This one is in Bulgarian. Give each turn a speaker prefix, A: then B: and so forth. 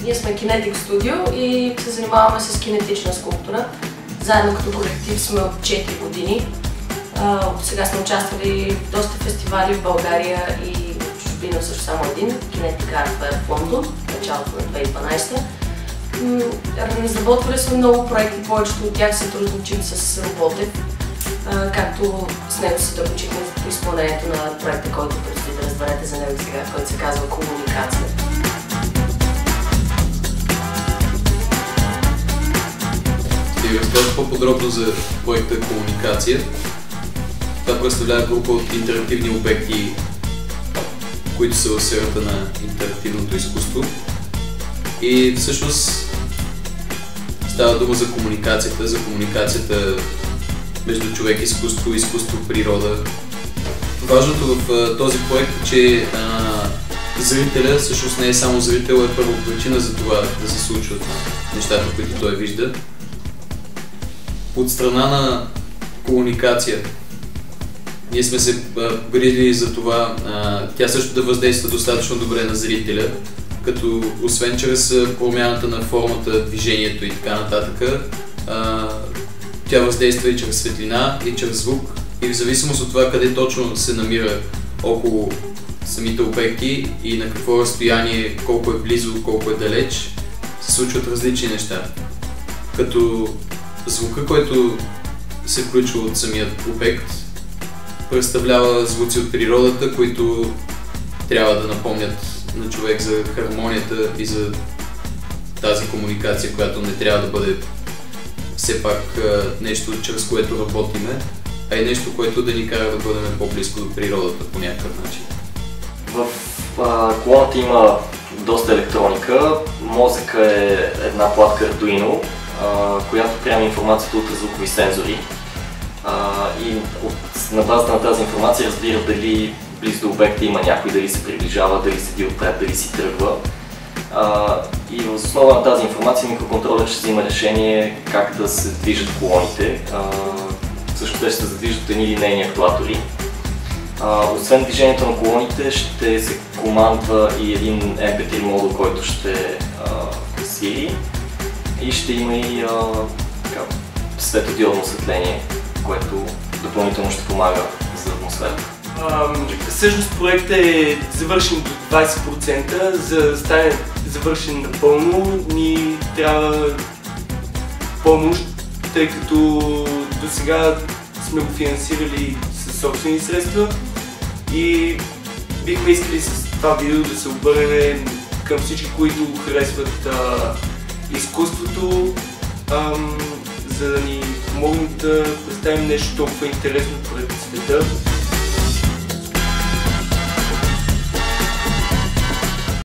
A: Ние сме Kinetic Studio и се занимаваме с кинетична скулптура. Заедно като колектив сме от 4 години. Сега сме участвали в доста фестивали в България и в чужбина също само един, Kinetic Art Fair в Лондон, в началото на 2012. Разработвали сме много проекти, повечето от тях сътрудничим с Роботев, както с него сътрудничихме в изпълнението на проекта, който предстои да разберете за него сега, който се казва Комуникация.
B: Ще ви разкажа по-подробно за проекта Комуникация. Това представлява група от интерактивни обекти, които са в сферата на интерактивното изкуство. И всъщност става дума за комуникацията между човек и изкуство, изкуство-природа. Важното в този проект е, че зрителя всъщност не е само зрител, е първо причина за това да се случват нещата, които той вижда. От страна на комуникация ние сме се грижили за това тя също да въздейства достатъчно добре на зрителя, като освен чрез промяната на формата, движението и така нататък, тя въздейства и чрез светлина, и чрез звук, и в зависимост от това къде точно се намира около самите обекти и на какво разстояние, колко е близо, колко е далеч, се случват различни неща. Като звука, който се включва от самият обект, представлява звуци от природата, които трябва да напомнят на човек за хармонията и за тази комуникация, която не трябва да бъде все пак нещо, чрез което работиме, а и нещо, което да ни кара да бъдем по-близко до природата по някакъв начин.
C: В колоната има доста електроника. Мозъка е една платка Arduino, която приема информацията от звукови сензори. И на базата на тази информация разбира дали близо до обекта има някой, дали се приближава, дали седи отпред, дали си тръгва. И въз основа на тази информация микроконтролер ще взима решение как да се движат колоните. Също те ще се задвижат от едни линейни актуатори. Освен движението на колоните ще се командва и един MP3 модул, който ще свири, и ще има и светодиодно осветление, което допълнително ще помага за атмосферата.
D: Всъщност проектът е завършен до 20%, за да стане завършен напълно ни трябва помощ, тъй като до сега сме го финансирали със собствени средства и бихме искали с това видео да се обърнем към всички, които харесват изкуството, за да ни помогнат да представим нещо толкова интересно пред света.